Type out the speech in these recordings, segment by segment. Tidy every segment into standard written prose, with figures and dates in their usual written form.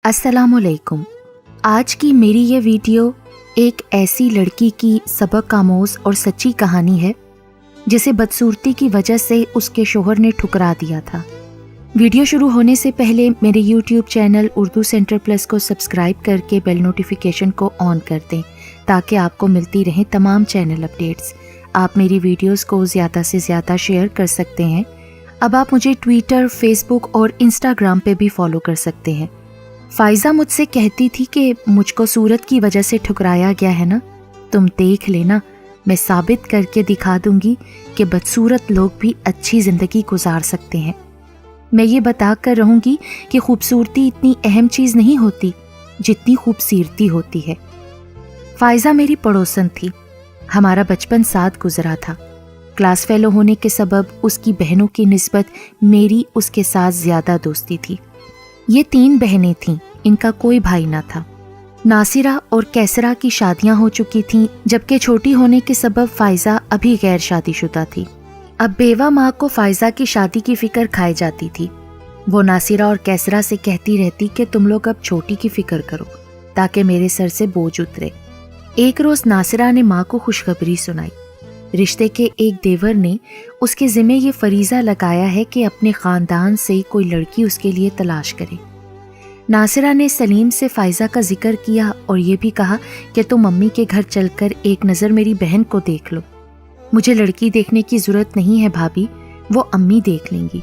السلام علیکم۔ آج کی میری یہ ویڈیو ایک ایسی لڑکی کی سبق آموز اور سچی کہانی ہے جسے بدصورتی کی وجہ سے اس کے شوہر نے ٹھکرا دیا تھا۔ ویڈیو شروع ہونے سے پہلے میرے YouTube channel Urdu centre plus کو سبسکرائب کر کے بیل نوٹیفیکیشن کو آن کر دیں تاکہ آپ کو ملتی رہیں تمام چینل اپڈیٹس۔ آپ میری ویڈیوز کو زیادہ سے زیادہ شیئر کر سکتے ہیں۔ اب آپ مجھے ٹویٹر، فیس بک اور انسٹاگرام پہ بھی فالو کر سکتے ہیں۔ فائزہ مجھ سے کہتی تھی کہ مجھ کو صورت کی وجہ سے ٹھکرایا گیا ہے نا، تم دیکھ لینا، میں ثابت کر کے دکھا دوں گی کہ بدصورت لوگ بھی اچھی زندگی گزار سکتے ہیں۔ میں یہ بتا کر رہوں گی کہ خوبصورتی اتنی اہم چیز نہیں ہوتی جتنی خوبصورتی ہوتی ہے۔ فائزہ میری پڑوسن تھی، ہمارا بچپن ساتھ گزرا تھا۔ کلاس فیلو ہونے کے سبب اس کی بہنوں کی نسبت میری اس کے ساتھ زیادہ دوستی تھی۔ یہ 3 بہنیں تھیں، ان کا کوئی بھائی نہ تھا۔ ناصرہ اور کیسرا کی شادیاں ہو چکی تھیں، جبکہ چھوٹی ہونے کے سبب فائزہ ابھی غیر شادی شدہ تھی۔ اب بیوہ ماں کو فائزہ کی شادی کی فکر کھائی جاتی تھی۔ وہ ناصرہ اور کیسرا سے کہتی رہتی کہ تم لوگ اب چھوٹی کی فکر کرو تاکہ میرے سر سے بوجھ اترے۔ ایک روز ناصرہ نے ماں کو خوشخبری سنائی۔ رشتے کے ایک دیور نے اس کے ذمہ یہ فریضہ لگایا ہے کہ اپنے خاندان سے کوئی لڑکی اس کے لیے تلاش کرے۔ ناصرہ نے سلیم سے فائزہ کا ذکر کیا اور یہ بھی کہا کہ تم امی کے گھر چل کر ایک نظر میری بہن کو دیکھ لو۔ مجھے لڑکی دیکھنے کی ضرورت نہیں ہے بھابھی، وہ امی دیکھ لیں گی۔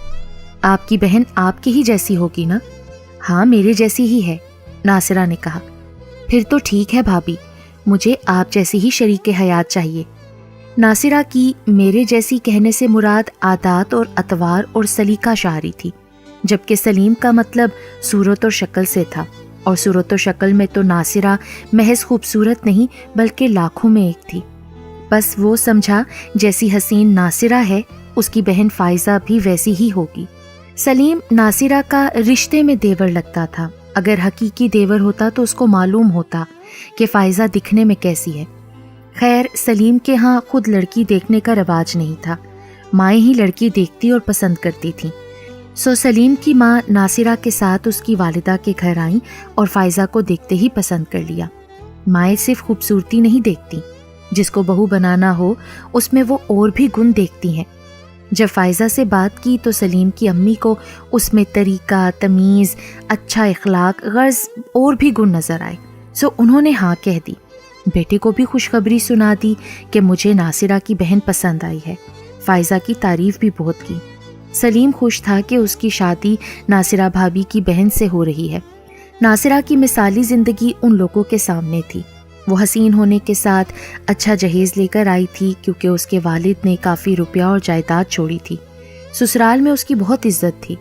آپ کی بہن آپ کی ہی جیسی ہوگی نا؟ ہاں میرے جیسی ہی ہے، ناصرہ نے کہا۔ پھر تو ٹھیک ہے بھابھی، مجھے آپ جیسی ہی شریک حیات چاہیے۔ ناصرہ کی میرے جیسی کہنے سے مراد عادات اور اطوار اور سلیقہ شعری تھی، جبکہ سلیم کا مطلب صورت اور شکل سے تھا، اور صورت و شکل میں تو ناصرہ محض خوبصورت نہیں بلکہ لاکھوں میں ایک تھی۔ بس وہ سمجھا جیسی حسین ناصرہ ہے اس کی بہن فائزہ بھی ویسی ہی ہوگی۔ سلیم ناصرہ کا رشتے میں دیور لگتا تھا، اگر حقیقی دیور ہوتا تو اس کو معلوم ہوتا کہ فائزہ دکھنے میں کیسی ہے۔ خیر سلیم کے ہاں خود لڑکی دیکھنے کا رواج نہیں تھا، مائیں ہی لڑکی دیکھتی اور پسند کرتی تھیں۔ سو سلیم کی ماں ناصرہ کے ساتھ اس کی والدہ کے گھر آئیں اور فائزہ کو دیکھتے ہی پسند کر لیا۔ مائیں صرف خوبصورتی نہیں دیکھتی، جس کو بہو بنانا ہو اس میں وہ اور بھی گن دیکھتی ہیں۔ جب فائزہ سے بات کی تو سلیم کی امی کو اس میں طریقہ، تمیز، اچھا اخلاق، غرض اور بھی گن نظر آئے، سو انہوں نے ہاں کہہ دی۔ بیٹے کو بھی خوشخبری سنا دی کہ مجھے ناصرہ کی بہن پسند آئی ہے۔ فائزہ کی تعریف بھی بہت کی۔ سلیم خوش تھا کہ اس کی شادی ناصرہ بھابھی کی بہن سے ہو رہی ہے۔ ناصرہ کی مثالی زندگی ان لوگوں کے سامنے تھی۔ وہ حسین ہونے کے ساتھ اچھا جہیز لے کر آئی تھی کیونکہ اس کے والد نے کافی روپیہ اور جائیداد چھوڑی تھی۔ سسرال میں اس کی بہت عزت تھی۔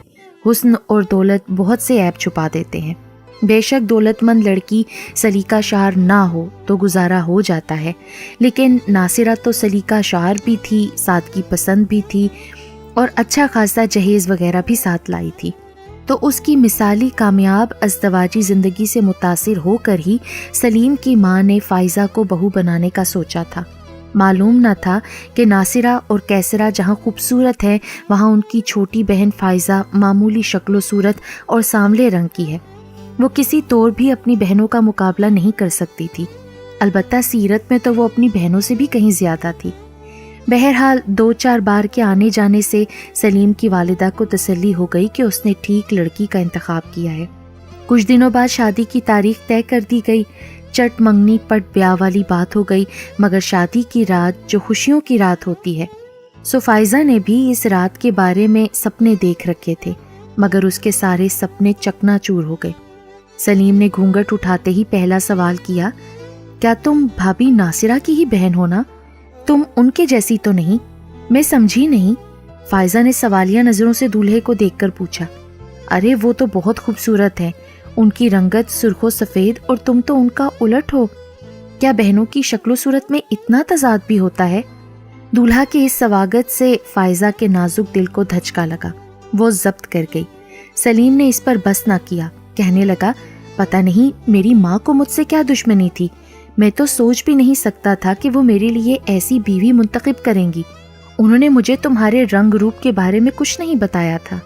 حسن اور دولت بہت سے عیب چھپا دیتے ہیں۔ بے شک دولت مند لڑکی سلیقہ شعر نہ ہو تو گزارا ہو جاتا ہے، لیکن ناصرہ تو سلیقہ شعر بھی تھی، سادگی پسند بھی تھی اور اچھا خاصا جہیز وغیرہ بھی ساتھ لائی تھی۔ تو اس کی مثالی کامیاب ازدواجی زندگی سے متاثر ہو کر ہی سلیم کی ماں نے فائزہ کو بہو بنانے کا سوچا تھا۔ معلوم نہ تھا کہ ناصرہ اور کیسرا جہاں خوبصورت ہے وہاں ان کی چھوٹی بہن فائزہ معمولی شکل و صورت اور سانولے رنگ کی ہے۔ وہ کسی طور بھی اپنی بہنوں کا مقابلہ نہیں کر سکتی تھی، البتہ سیرت میں تو وہ اپنی بہنوں سے بھی کہیں زیادہ تھی۔ بہرحال 2-4 بار کے آنے جانے سے سلیم کی والدہ کو تسلی ہو گئی کہ اس نے ٹھیک لڑکی کا انتخاب کیا ہے۔ کچھ دنوں بعد شادی کی تاریخ طے کر دی گئی۔ چٹ منگنی پٹ بیاہ والی بات ہو گئی، مگر شادی کی رات جو خوشیوں کی رات ہوتی ہے، سو فائزہ نے بھی اس رات کے بارے میں سپنے دیکھ رکھے تھے، مگر اس کے سارے سپنے چکنا چور ہو گئے۔ سلیم نے گھونگھٹ اٹھاتے ہی پہلا سوال کیا، کیا تم بھابھی ناصرہ کی ہی بہن ہو نا؟ تم ان کے جیسی تو نہیں؟ میں سمجھی نہیں۔ فائزہ نے سوالیہ نظروں سے دولہے کو دیکھ کر پوچھا۔ ارے وہ تو بہت خوبصورت ہے، ان کی رنگت سرخ و سفید اور تم تو ان کا الٹ ہو۔ کیا بہنوں کی شکل و صورت میں اتنا تضاد بھی ہوتا ہے؟ دولہا کے اس سواگت سے فائزہ کے نازک دل کو دھچکا لگا، وہ ضبط کر گئی۔ سلیم نے اس پر بس نہ کیا، کہنے لگا، پتہ نہیں میری ماں کو مجھ سے کیا دشمنی تھی، میں تو سوچ بھی نہیں سکتا تھا کہ وہ میرے لیے ایسی بیوی منتخب کریں گی۔ انہوں نے مجھے تمہارے رنگ روپ کے بارے میں کچھ نہیں بتایا تھا۔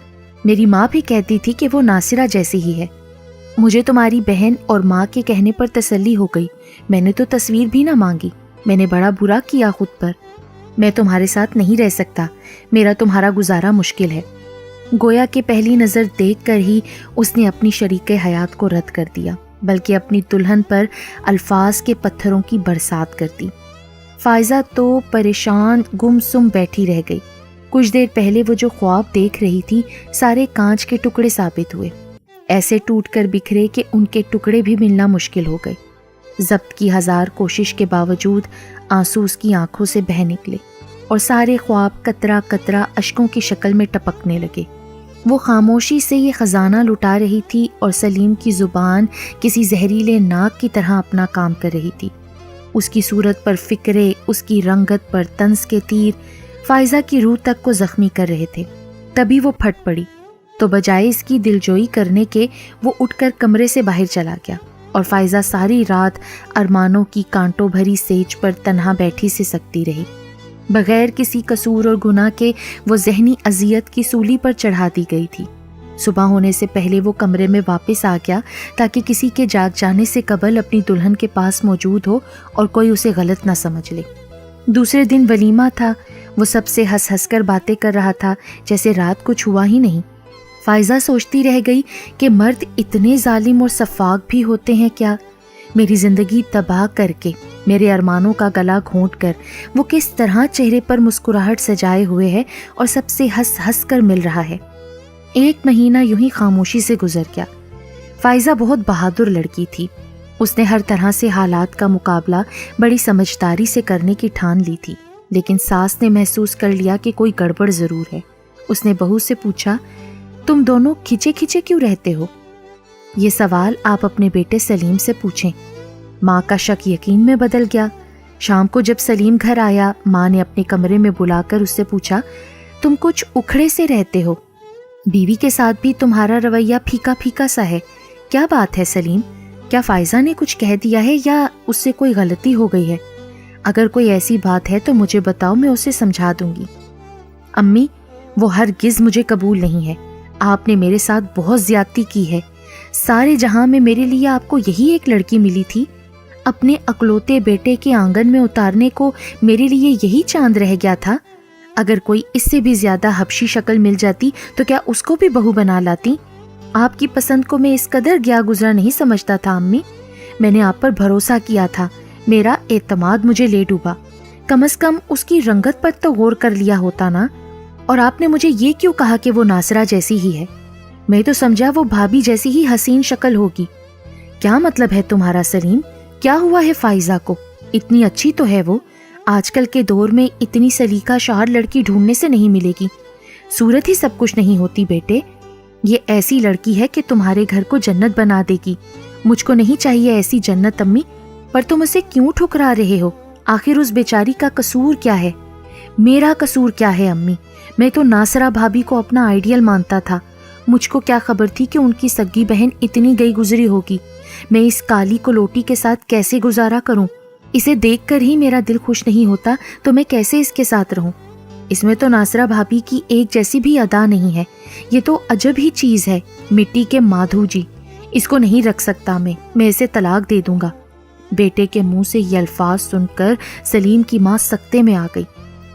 میری ماں بھی کہتی تھی کہ وہ ناصرہ جیسی ہی ہے۔ مجھے تمہاری بہن اور ماں کے کہنے پر تسلی ہو گئی، میں نے تو تصویر بھی نہ مانگی، میں نے بڑا برا کیا خود پر، میں تمہارے ساتھ نہیں رہ سکتا، میرا تمہارا گزارا مشکل ہے۔ گویا کہ پہلی نظر دیکھ کر ہی اس نے اپنی شریک حیات کو رد کر دیا، بلکہ اپنی دلہن پر الفاظ کے پتھروں کی برسات کر دی۔ فائزہ تو پریشان گم سم بیٹھی رہ گئی۔ کچھ دیر پہلے وہ جو خواب دیکھ رہی تھی سارے کانچ کے ٹکڑے ثابت ہوئے، ایسے ٹوٹ کر بکھرے کہ ان کے ٹکڑے بھی ملنا مشکل ہو گئے۔ ضبط کی ہزار کوشش کے باوجود آنسو اس کی آنکھوں سے بہہ نکلے اور سارے خواب قطرہ قطرہ اشکوں کی شکل میں ٹپکنے لگے۔ وہ خاموشی سے یہ خزانہ لٹا رہی تھی اور سلیم کی زبان کسی زہریلے ناگ کی طرح اپنا کام کر رہی تھی۔ اس کی صورت پر فکرے، اس کی رنگت پر طنز کے تیر فائزہ کی روح تک کو زخمی کر رہے تھے۔ تبھی وہ پھٹ پڑی تو بجائے اس کی دلجوئی کرنے کے وہ اٹھ کر کمرے سے باہر چلا گیا، اور فائزہ ساری رات ارمانوں کی کانٹوں بھری سیج پر تنہا بیٹھی سے سکتی رہی۔ بغیر کسی قصور اور گناہ کے وہ ذہنی اذیت کی سولی پر چڑھا دی گئی تھی۔ صبح ہونے سے پہلے وہ کمرے میں واپس آ گیا تاکہ کسی کے جاگ جانے سے قبل اپنی دلہن کے پاس موجود ہو اور کوئی اسے غلط نہ سمجھ لے۔ دوسرے دن ولیمہ تھا، وہ سب سے ہنس ہنس کر باتیں کر رہا تھا جیسے رات کچھ ہوا ہی نہیں۔ فائزہ سوچتی رہ گئی کہ مرد اتنے ظالم اور سفاک بھی ہوتے ہیں کیا؟ میری زندگی تباہ کر کے، میرے ارمانوں کا گلا گھونٹ کر وہ کس طرح چہرے پر مسکراہٹ سجائے ہوئے ہے اور سب سے ہنس ہنس کر مل رہا ہے۔ ایک مہینہ یوں ہی خاموشی سے گزر گیا۔ فائزہ بہت بہادر لڑکی تھی، اس نے ہر طرح سے حالات کا مقابلہ بڑی سمجھداری سے کرنے کی ٹھان لی تھی، لیکن ساس نے محسوس کر لیا کہ کوئی گڑبڑ ضرور ہے۔ اس نے بہو سے پوچھا، تم دونوں کھچے کھچے کیوں رہتے ہو؟ یہ سوال آپ اپنے بیٹے سلیم سے پوچھیں۔ ماں کا شک یقین میں بدل گیا۔ شام کو جب سلیم گھر آیا، ماں نے اپنے کمرے میں بلا کر اس سے پوچھا، تم کچھ اکھڑے سے رہتے ہو، بیوی کے ساتھ بھی تمہارا رویہ پھیکا پھیکا سا ہے، کیا بات ہے سلیم؟ کیا فائزہ نے کچھ کہہ دیا ہے یا اس سے کوئی غلطی ہو گئی ہے؟ اگر کوئی ایسی بات ہے تو مجھے بتاؤ، میں اسے سمجھا دوں گی۔ امی، وہ ہرگز مجھے قبول نہیں ہے، آپ نے میرے ساتھ بہت زیادتی کی ہے، سارے جہاں میں میرے لیے آپ کو یہی ایک لڑکی ملی تھی، اپنے اکلوتے بیٹے کے آنگن میں اتارنے کو میرے لیے یہی چاند رہ گیا تھا، اگر کوئی اس سے بھی زیادہ حبشی شکل مل جاتی تو کیا اس کو بھی بہو بنا لاتی؟ آپ کی پسند کو میں اس قدر گیا گزرا نہیں سمجھتا تھا امی، میں نے آپ پر بھروسہ کیا تھا، میرا اعتماد مجھے لے ڈوبا، کم از کم اس کی رنگت پر تو غور کر لیا ہوتا نا، اور آپ نے مجھے یہ کیوں کہا کہ وہ ناصرہ جیسی ہی ہے؟ میں تو سمجھا وہ بھابھی جیسی ہی حسین شکل ہوگی۔ کیا مطلب ہے تمہارا سلیم؟ کیا ہوا ہے فائزہ کو؟ اتنی اچھی تو ہے وہ، آج کل کے دور میں اتنی سلیقہ شعر لڑکی ڈھونڈنے سے نہیں ملے گی، صورت ہی سب کچھ نہیں ہوتی بیٹے، یہ ایسی لڑکی ہے کہ تمہارے گھر کو جنت بنا دے گی، مجھ کو نہیں چاہیے ایسی جنت امی، پر تم اسے کیوں ٹھکرا رہے ہو؟ آخر اس بیچاری کا قصور کیا ہے؟ میرا قصور کیا ہے امی؟ میں تو ناصرہ بھابھی کو اپنا آئیڈیل مانتا تھا، مجھ کو کیا خبر تھی کہ ان کی سگی بہن اتنی گئی گزری ہوگی، میں اس کالی کلوٹی کے ساتھ کیسے گزارا کروں؟ اسے دیکھ کر ہی میرا دل خوش نہیں ہوتا تو میں کیسے اس کے ساتھ رہوں؟ اس میں تو ناصرہ بھابھی کی ایک جیسی بھی ادا نہیں ہے، یہ تو عجب ہی چیز ہے، مٹی کے مادھو جی، اس کو نہیں رکھ سکتا میں اسے طلاق دے دوں گا۔ بیٹے کے منہ سے یہ الفاظ سن کر سلیم کی ماں سکتے میں آ گئی۔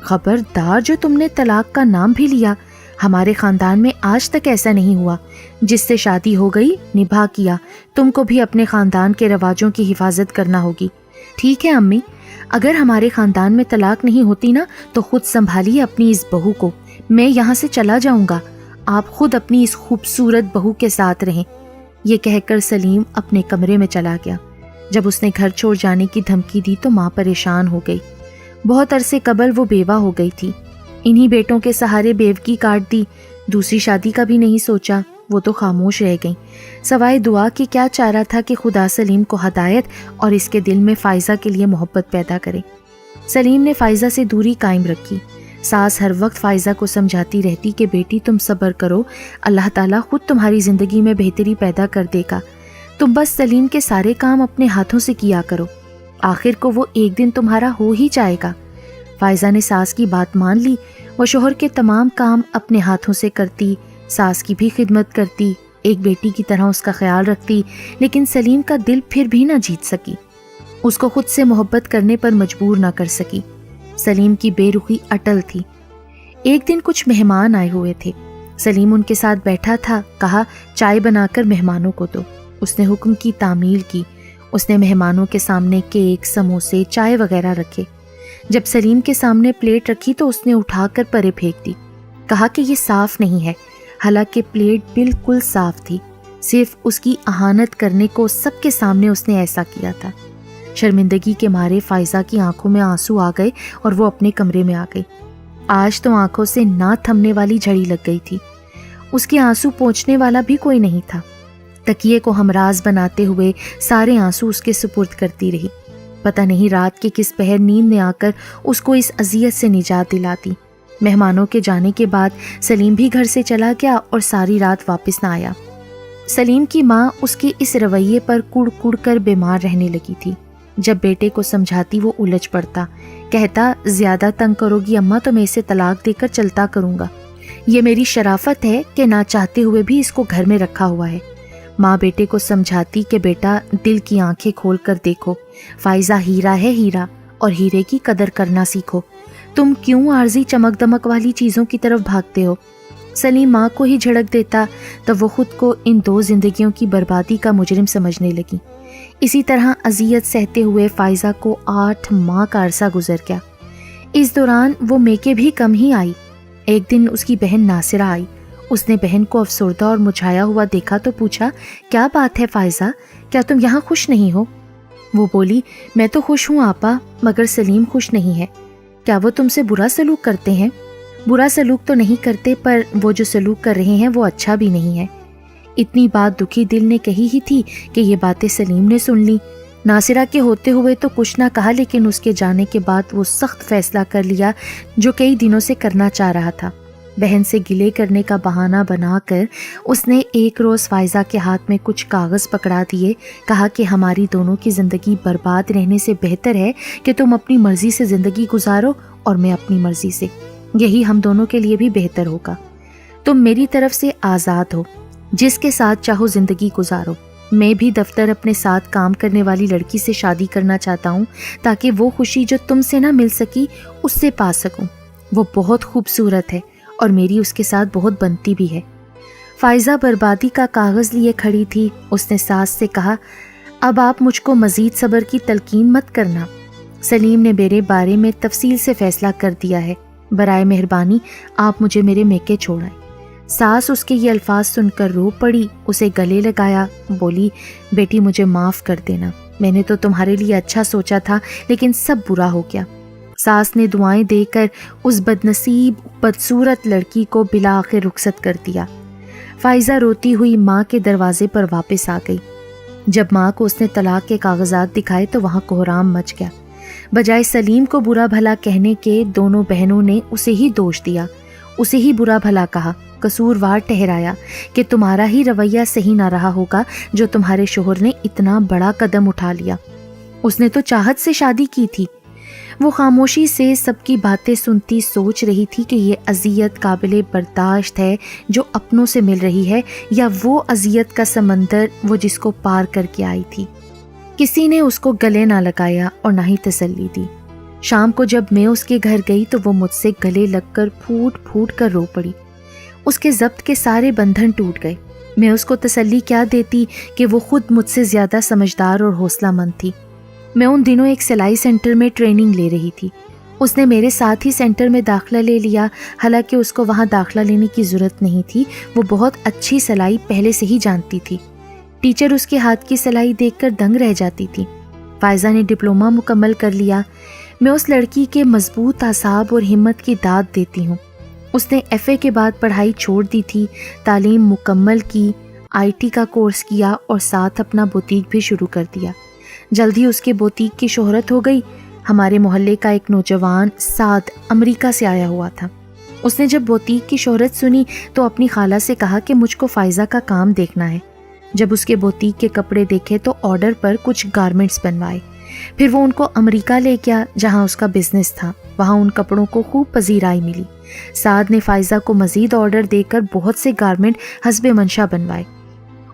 خبردار جو تم نے طلاق کا نام بھی لیا، ہمارے خاندان میں آج تک ایسا نہیں ہوا، جس سے شادی ہو گئی نبھا کیا، تم کو بھی اپنے خاندان کے رواجوں کی حفاظت کرنا ہوگی۔ ٹھیک ہے امی، اگر ہمارے خاندان میں طلاق نہیں ہوتی نا تو خود سنبھالیے اپنی اس بہو کو، میں یہاں سے چلا جاؤں گا، آپ خود اپنی اس خوبصورت بہو کے ساتھ رہیں۔ یہ کہہ کر سلیم اپنے کمرے میں چلا گیا۔ جب اس نے گھر چھوڑ جانے کی دھمکی دی تو ماں پریشان ہو گئی۔ بہت عرصے قبل وہ بیوہ ہو گئی تھی، انہی بیٹوں کے سہارے بیوگی کاٹ دی، دوسری شادی کا بھی نہیں سوچا، وہ تو خاموش رہ گئیں۔ سوائے دعا کہ کیا چارہ تھا کہ خدا سلیم کو ہدایت اور اس کے دل میں فائزہ کے لیے محبت پیدا کرے۔ سلیم نے فائزہ سے دوری قائم رکھی۔ ساس ہر وقت فائزہ کو سمجھاتی رہتی کہ بیٹی تم صبر کرو، اللہ تعالیٰ خود تمہاری زندگی میں بہتری پیدا کر دے گا، تم بس سلیم کے سارے کام اپنے ہاتھوں سے کیا کرو، آخر کو وہ ایک دن تمہارا ہو ہی جائے گا۔ فائزہ نے ساس کی بات مان لی، وہ شوہر کے تمام کام اپنے ہاتھوں سے کرتی، ساس کی بھی خدمت کرتی، ایک بیٹی کی طرح اس کا خیال رکھتی، لیکن سلیم کا دل پھر بھی نہ جیت سکی، اس کو خود سے محبت کرنے پر مجبور نہ کر سکی۔ سلیم کی بے رخی اٹل تھی۔ ایک دن کچھ مہمان آئے ہوئے تھے، سلیم ان کے ساتھ بیٹھا تھا، کہا چائے بنا کر مہمانوں کو دو۔ اس نے حکم کی تعمیل کی، اس نے مہمانوں کے سامنے کیک، سموسے، چائے وغیرہ رکھے۔ جب سلیم کے سامنے پلیٹ رکھی تو اس نے اٹھا کر پرے پھینک دی، کہا کہ یہ صاف نہیں ہے، حالانکہ پلیٹ بالکل صاف تھی، صرف اس کی اہانت کرنے کو سب کے سامنے اس نے ایسا کیا تھا۔ شرمندگی کے مارے فائزہ کی آنکھوں میں آنسو آ گئے اور وہ اپنے کمرے میں آ گئی۔ آج تو آنکھوں سے نہ تھمنے والی جھڑی لگ گئی تھی، اس کے آنسو پونچھنے والا بھی کوئی نہیں تھا۔ تکیے کو ہمراز بناتے ہوئے سارے آنسو اس کے سپرد کرتی رہی۔ پتہ نہیں رات کے کس پہر نیند نے آ کر اس کو اس اذیت سے نجات دلاتی۔ مہمانوں کے جانے کے بعد سلیم بھی گھر سے چلا گیا اور ساری رات واپس نہ آیا۔ سلیم کی ماں اس کے اس رویے پر کڑ کڑ کر بیمار رہنے لگی تھی۔ جب بیٹے کو سمجھاتی وہ الجھ پڑتا، کہتا زیادہ تنگ کرو گی اماں تو میں اسے طلاق دے کر چلتا کروں گا، یہ میری شرافت ہے کہ نہ چاہتے ہوئے بھی اس کو گھر میں رکھا ہوا ہے۔ ماں بیٹے کو سمجھاتی کہ بیٹا دل کی آنکھیں کھول کر دیکھو، فائزہ ہیرا ہے ہیرا، اور ہیرے کی قدر کرنا سیکھو، تم کیوں عارضی چمک دمک والی چیزوں کی طرف بھاگتے ہو۔ سلیم ماں کو ہی جھڑک دیتا تو وہ خود کو ان دو زندگیوں کی بربادی کا مجرم سمجھنے لگی۔ اسی طرح اذیت سہتے ہوئے فائزہ کو 8 ماہ کا عرصہ گزر گیا۔ اس دوران وہ میکے بھی کم ہی آئی۔ ایک دن اس کی بہن ناصرہ آئی، اس نے بہن کو افسردہ اور مچھایا ہوا دیکھا تو پوچھا کیا بات ہے فائزہ، کیا تم یہاں خوش نہیں ہو؟ وہ بولی میں تو خوش ہوں آپا، مگر سلیم خوش نہیں ہے۔ کیا وہ تم سے برا سلوک کرتے ہیں؟ برا سلوک تو نہیں کرتے، پر وہ جو سلوک کر رہے ہیں وہ اچھا بھی نہیں ہے۔ اتنی بات دکھی دل نے کہی ہی تھی کہ یہ باتیں سلیم نے سن لی۔ ناصرہ کے ہوتے ہوئے تو کچھ نہ کہا، لیکن اس کے جانے کے بعد وہ سخت فیصلہ کر لیا جو کئی دنوں سے کرنا چاہ رہا تھا۔ بہن سے گلے کرنے کا بہانہ بنا کر اس نے ایک روز فائزہ کے ہاتھ میں کچھ کاغذ پکڑا دیے، کہا کہ ہماری دونوں کی زندگی برباد رہنے سے بہتر ہے کہ تم اپنی مرضی سے زندگی گزارو اور میں اپنی مرضی سے، یہی ہم دونوں کے لیے بھی بہتر ہوگا۔ تم میری طرف سے آزاد ہو، جس کے ساتھ چاہو زندگی گزارو۔ میں بھی دفتر اپنے ساتھ کام کرنے والی لڑکی سے شادی کرنا چاہتا ہوں تاکہ وہ خوشی جو تم سے نہ مل سکی اس سے پا سکوں۔ وہ بہت خوبصورت ہے اور میری اس کے ساتھ بہت بنتی بھی ہے۔ فائزہ بربادی کا کاغذ لیے کھڑی تھی۔ اس نے ساس سے کہا اب آپ مجھ کو مزید صبر کی تلقین مت کرنا، سلیم نے میرے بارے میں تفصیل سے فیصلہ کر دیا ہے، برائے مہربانی آپ مجھے میرے میکے چھوڑائیں۔ ساس اس کے یہ الفاظ سن کر رو پڑی، اسے گلے لگایا، بولی بیٹی مجھے معاف کر دینا، میں نے تو تمہارے لیے اچھا سوچا تھا لیکن سب برا ہو گیا۔ ساس نے دعائیں دے کر اس بدنصیب بدصورت لڑکی کو بالآخر رخصت کر دیا۔ فائزہ روتی ہوئی ماں کے دروازے پر واپس آ گئی۔ جب ماں کو اس نے طلاق کے کاغذات دکھائے تو وہاں کوہرام مچ گیا۔ بجائے سلیم کو برا بھلا کہنے کے دونوں بہنوں نے اسے ہی دوش دیا، اسے ہی برا بھلا کہا، قصوروار ٹھہرایا کہ تمہارا ہی رویہ صحیح نہ رہا ہوگا جو تمہارے شوہر نے اتنا بڑا قدم اٹھا لیا۔ اس نے تو چاہت سے شادی کی تھی۔ وہ خاموشی سے سب کی باتیں سنتی سوچ رہی تھی کہ یہ اذیت قابل برداشت ہے جو اپنوں سے مل رہی ہے، یا وہ اذیت کا سمندر وہ جس کو پار کر کے آئی تھی۔ کسی نے اس کو گلے نہ لگایا اور نہ ہی تسلی دی۔ شام کو جب میں اس کے گھر گئی تو وہ مجھ سے گلے لگ کر پھوٹ پھوٹ کر رو پڑی۔ اس کے ضبط کے سارے بندھن ٹوٹ گئے۔ میں اس کو تسلی کیا دیتی کہ وہ خود مجھ سے زیادہ سمجھدار اور حوصلہ مند تھی۔ میں ان دنوں ایک سلائی سینٹر میں ٹریننگ لے رہی تھی۔ اس نے میرے ساتھ ہی سینٹر میں داخلہ لے لیا، حالانکہ اس کو وہاں داخلہ لینے کی ضرورت نہیں تھی، وہ بہت اچھی سلائی پہلے سے ہی جانتی تھی۔ ٹیچر اس کے ہاتھ کی سلائی دیکھ کر دنگ رہ جاتی تھی۔ فائزہ نے ڈپلومہ مکمل کر لیا۔ میں اس لڑکی کے مضبوط اعصاب اور ہمت کی داد دیتی ہوں۔ اس نے ایف اے کے بعد پڑھائی چھوڑ دی تھی، تعلیم مکمل کی، IT کا کورس کیا اور ساتھ اپنا بوتیک بھی شروع کر دیا۔ جلد ہی اس کے بوتیک کی شہرت ہو گئی۔ ہمارے محلے کا ایک نوجوان سعد امریکہ سے آیا ہوا تھا۔ اس نے جب بوتیک کی شہرت سنی تو اپنی خالہ سے کہا کہ مجھ کو فائزہ کا کام دیکھنا ہے۔ جب اس کے بوتیک کے کپڑے دیکھے تو آرڈر پر کچھ گارمنٹس بنوائے۔ پھر وہ ان کو امریکہ لے گیا جہاں اس کا بزنس تھا۔ وہاں ان کپڑوں کو خوب پذیرائی ملی۔ سعد نے فائزہ کو مزید آرڈر دے کر بہت سے گارمنٹ حسب منشا بنوائے۔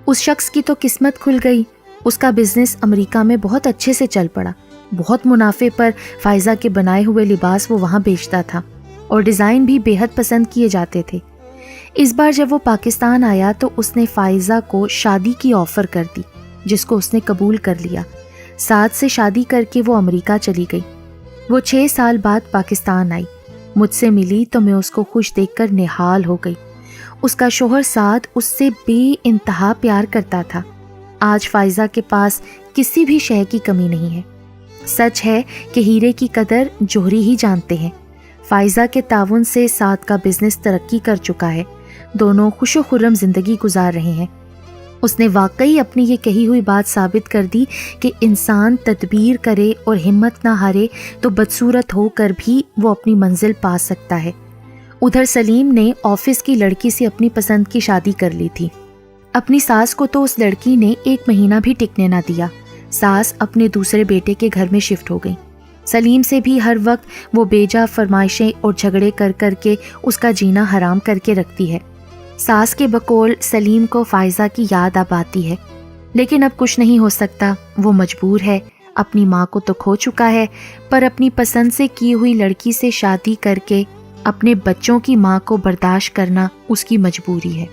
اس شخص کی تو قسمت کھل گئی، اس کا بزنس امریکہ میں بہت اچھے سے چل پڑا۔ بہت منافع پر فائزہ کے بنائے ہوئے لباس وہ وہاں بیچتا تھا اور ڈیزائن بھی بے حد پسند کیے جاتے تھے۔ اس بار جب وہ پاکستان آیا تو اس نے فائزہ کو شادی کی آفر کر دی، جس کو اس نے قبول کر لیا۔ سعد سے شادی کر کے وہ امریکہ چلی گئی۔ وہ 6 سال بعد پاکستان آئی، مجھ سے ملی تو میں اس کو خوش دیکھ کر نہال ہو گئی۔ اس کا شوہر سعد اس سے بے انتہا پیار کرتا تھا۔ آج فائزہ کے پاس کسی بھی شے کی کمی نہیں ہے۔ سچ ہے کہ ہیرے کی قدر جوہری ہی جانتے ہیں۔ فائزہ کے تعاون سے سعد کا بزنس ترقی کر چکا ہے، دونوں خوش و خرم زندگی گزار رہے ہیں۔ اس نے واقعی اپنی یہ کہی ہوئی بات ثابت کر دی کہ انسان تدبیر کرے اور ہمت نہ ہارے تو بدصورت ہو کر بھی وہ اپنی منزل پا سکتا ہے۔ ادھر سلیم نے آفس کی لڑکی سے اپنی پسند کی شادی کر لی تھی۔ اپنی ساس کو تو اس لڑکی نے 1 مہینہ بھی ٹکنے نہ دیا۔ ساس اپنے دوسرے بیٹے کے گھر میں شفٹ ہو گئی۔ سلیم سے بھی ہر وقت وہ بیجا فرمائشیں اور جھگڑے کر کر کے اس کا جینا حرام کر کے رکھتی ہے۔ ساس کے بقول سلیم کو فائزہ کی یاد اب آتی ہے، لیکن اب کچھ نہیں ہو سکتا، وہ مجبور ہے۔ اپنی ماں کو تو کھو چکا ہے، پر اپنی پسند سے کی ہوئی لڑکی سے شادی کر کے اپنے بچوں کی ماں کو برداشت کرنا اس کی مجبوری ہے۔